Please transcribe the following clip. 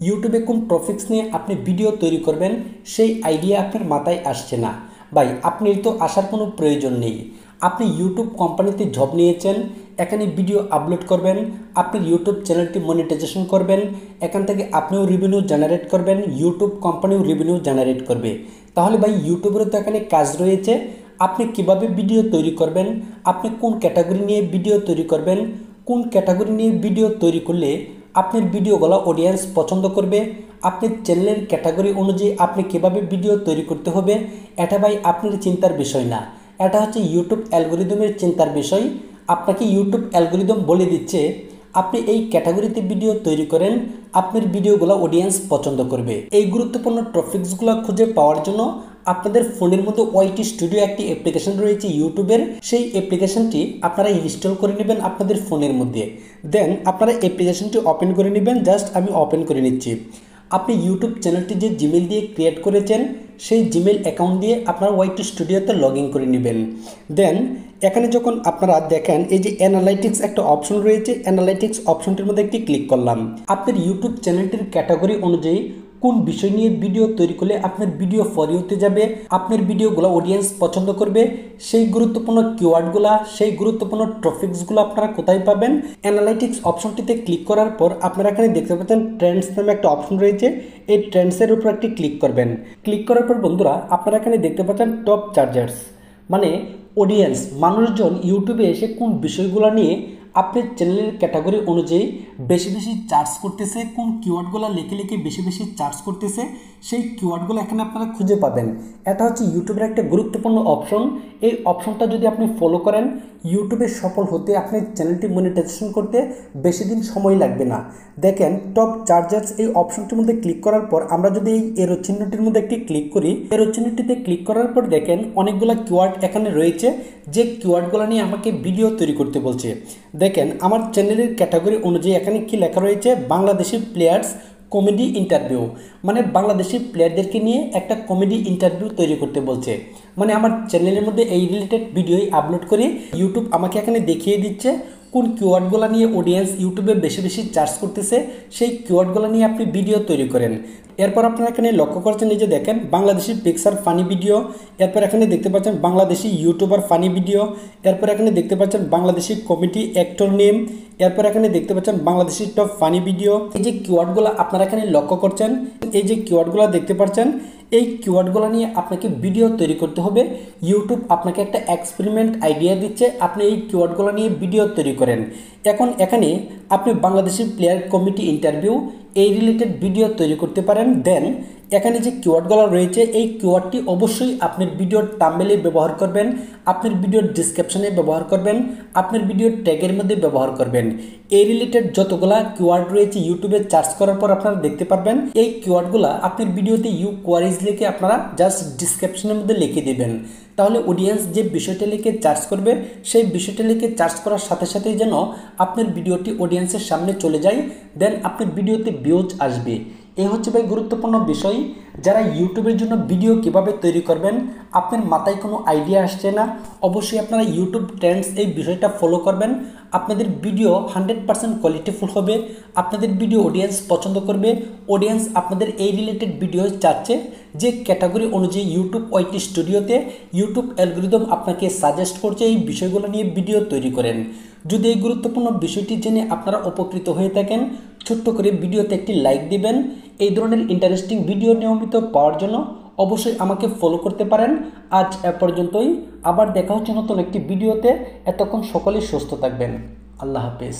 ইউটিউবে কোন টপিকস নিয়ে আপনি ভিডিও তৈরি করবেন সেই আইডিয়া আপনার মাথায় আসছে না। ভাই আপনি তো আসার কোনো প্রয়োজন নেই। আপনি ইউটিউব কোম্পানিতে জব নিয়েছেন, এখানে ভিডিও আপলোড করবেন, আপনার ইউটিউব চ্যানেলটি মনিটাইজেশন করবেন, এখান থেকে আপনিও রেভিনিউ জেনারেট করবেন, ইউটিউব কোম্পানিও রেভিনিউ জেনারেট করবে। তাহলে ভাই ইউটিউবেরও তো এখানে কাজ রয়েছে। আপনি কিভাবে ভিডিও তৈরি করবেন, আপনি কোন ক্যাটাগরি নিয়ে ভিডিও তৈরি করবেন, কোন ক্যাটাগরি নিয়ে ভিডিও তৈরি করলে আপনার ভিডিওগুলো অডিয়েন্স পছন্দ করবে, আপনার চ্যানেলের ক্যাটাগরি অনুযায়ী আপনি কীভাবে ভিডিও তৈরি করতে হবে, এটা ভাই আপনার চিন্তার বিষয় না, এটা হচ্ছে ইউটিউব অ্যালগোরিদমের চিন্তার বিষয়। আপনাকে ইউটিউব অ্যালগোরিদম বলে দিচ্ছে আপনি এই ক্যাটাগরিতে ভিডিও তৈরি করেন, আপনার ভিডিওগুলো অডিয়েন্স পছন্দ করবে। এই গুরুত্বপূর্ণ টপিকসগুলো খুঁজে পাওয়ার জন্য আপনাদের ফোনের মধ্যে ওয়াইটি স্টুডিও একটি অ্যাপ্লিকেশন রয়েছে ইউটিউবের, সেই অ্যাপ্লিকেশনটি আপনারা ইনস্টল করে নেবেন আপনাদের ফোনের মধ্যে। দেন আপনারা অ্যাপ্লিকেশনটি ওপেন করে নেবেন। জাস্ট আমি ওপেন করে নিচ্ছি। আপনি ইউটিউব চ্যানেলটি যে জিমেল দিয়ে ক্রিয়েট করেছেন সেই জিমেল অ্যাকাউন্ট দিয়ে আপনারা ওয়াইটি স্টুডিওতে লগ ইন করে নেবেন। দেন এখানে যখন আপনারা দেখেন এই যে অ্যানালাইটিক্স একটা অপশন রয়েছে, অ্যানালাইটিক্স অপশনটির মধ্যে একটি ক্লিক করলাম। আপনার ইউটিউব চ্যানেলটির ক্যাটাগরি অনুযায়ী কোন বিষয় নিয়ে ভিডিও তৈরি করলে আপনার ভিডিও ফর ইউতে যাবে, আপনার ভিডিওগুলো অডিয়েন্স পছন্দ করবে, সেই গুরুত্বপূর্ণ কিওয়ার্ডগুলো, সেই গুরুত্বপূর্ণ টপিকসগুলো আপনারা কোথায় পাবেন। অ্যানালাইটিক্স অপশনটিতে ক্লিক করার পর আপনারা এখানে দেখতে পাচ্ছেন ট্রেন্ডস নামে একটা অপশন রয়েছে, এই ট্রেন্ডসের উপর একটি ক্লিক করবেন। ক্লিক করার পর বন্ধুরা আপনারা এখানে দেখতে পাচ্ছেন টপ চার্জার্স, মানে অডিয়েন্স, মানুষজন ইউটিউবে এসে কোন বিষয়গুলো নিয়ে আপনার চ্যানেলের ক্যাটাগরি অনুযায়ী বেশি বেশি চার্জ করতেছে, কোন কিওয়ার্ডগুলো লিখে লিখে বেশি বেশি চার্জ করতেছে, সেই কিওয়ার্ডগুলো এখানে আপনারা খুঁজে পাবেন। এটা হচ্ছে ইউটিউবের একটা গুরুত্বপূর্ণ অপশন। এই অপশনটা যদি আপনি ফলো করেন, ইউটিউবে সফল হতে আপনার চ্যানেলটি মনিটাইজেশন করতে বেশি দিন সময় লাগবে না। দেখেন টপ চার্জার্স এই অপশনটির মধ্যে ক্লিক করার পর আমরা যদি এই এরো চিহ্নটির মধ্যে একটি ক্লিক করি, এরো চিহ্নটিতে ক্লিক করার পর দেখেন অনেকগুলো কিওয়ার্ড এখানে রয়েছে, যে কিওয়ার্ডগুলো নিয়ে আমাকে ভিডিও তৈরি করতে বলছে। দেখেন আমার চ্যানেলের ক্যাটাগরি অনুযায়ী এখানে কি লেখা রয়েছে, বাংলাদেশি প্লেয়ার্স কমেডি ইন্টারভিউ, মানে বাংলাদেশি প্লেয়ারদেরকে নিয়ে একটা কমেডি ইন্টারভিউ তৈরি করতে বলছে। মানে আমার চ্যানেলের মধ্যে এই রিলেটেড ভিডিওই আপলোড করি, ইউটিউব আমাকে এখানে দেখিয়ে দিচ্ছে কোন কিওয়ার্ডগুলো নিয়ে অডিয়েন্স ইউটিউবে বেশি বেশি চার্জ করতেছে, সেই কিওয়ার্ডগুলো নিয়ে আপনি ভিডিও তৈরি করেন। এরপর আপনারা এখানে লক্ষ্য করছেন এই যে দেখেন বাংলাদেশি পিকচার ফানি ভিডিও, এরপর এখানে দেখতে পাচ্ছেন বাংলাদেশি ইউটিউবার ফানি ভিডিও, এরপর এখানে দেখতে পাচ্ছেন বাংলাদেশি কমেডি অ্যাক্টর নেম, এরপর এখানে দেখতে পাচ্ছেন বাংলাদেশি টপ ফানি ভিডিও। এই যে কিওয়ার্ডগুলো আপনারা এখানে লক্ষ্য করছেন, এই যে কিওয়ার্ডগুলো দেখতে পাচ্ছেন, এই কিওয়ার্ডগুলো নিয়ে আপনাকে ভিডিও তৈরি করতে হবে। ইউটিউব আপনাকে একটা এক্সপেরিমেন্ট আইডিয়া দিচ্ছে, আপনি এই কিওয়ার্ডগুলো নিয়ে ভিডিও তৈরি করেন। এখন এখানে আপনি বাংলাদেশি প্লেয়ার কমিটি ইন্টারভিউ এই রিলেটেড ভিডিও তৈরি করতে পারেন। দেন এখানে যে কিওয়ার্ডগুলো রয়েছে এই কিওয়ার্ডটি অবশ্যই আপনার ভিডিওর থাম্বনেলে ব্যবহার করবেন, আপনার ভিডিওর ডিসক্রিপশনে ব্যবহার করবেন, আপনার ভিডিওর ট্যাগের মধ্যে ব্যবহার করবেন। এই রিলেটেড যতগুলা কিওয়ার্ড রয়েছে ইউটিউবে সার্চ করার পর আপনারা দেখতে পারবেন এই কিওয়ার্ডগুলো আপনার ভিডিওতে ইউ কোয়ারিজ লিখে আপনারা জাস্ট ডিসক্রিপশনের মধ্যে লিখে দেবেন। তাহলে অডিয়েন্স যে বিষয়টা লিখে সার্চ করবে সেই বিষয়টা লিখে সার্চ করার সাথে সাথেই যেন আপনার ভিডিওটি অডিয়েন্সের সামনে চলে যায়, দেন আপনার ভিডিওতে ভিউজ আসবে। এই হচ্ছে ভাই গুরুত্বপূর্ণ বিষয়। যারা ইউটিউবের জন্য ভিডিও কিভাবে তৈরি করবেন আপনার মাথায় কোনো আইডিয়া আসছে না, অবশ্যই আপনারা ইউটিউব ট্রেন্ডস এই বিষয়টা ফলো করবেন। আপনাদের ভিডিও 100% কোয়ালিটিফুল হবে, আপনাদের ভিডিও অডিয়েন্স পছন্দ করবে, অডিয়েন্স আপনাদের এই রিলেটেড ভিডিও চাচ্ছে। যে ক্যাটাগরি অনুযায়ী ইউটিউব ওয়াইটি স্টুডিওতে ইউটিউব অ্যালগোরিদম আপনাকে সাজেস্ট করছে এই বিষয়গুলো নিয়ে ভিডিও তৈরি করেন। যদি এই গুরুত্বপূর্ণ বিষয়টি জেনে আপনারা উপকৃত হয়ে থাকেন, ছোট্ট করে ভিডিওতে একটি লাইক দিবেন। এই ধরনের ইন্টারেস্টিং ভিডিও নিয়মিত পাওয়ার জন্য অবশ্যই আমাকে ফলো করতে পারেন। আজ এ পর্যন্তই, আবার দেখা হচ্ছে নতুন একটি ভিডিওতে। এতক্ষণ সকলেই সুস্থ থাকবেন। আল্লাহ হাফেজ।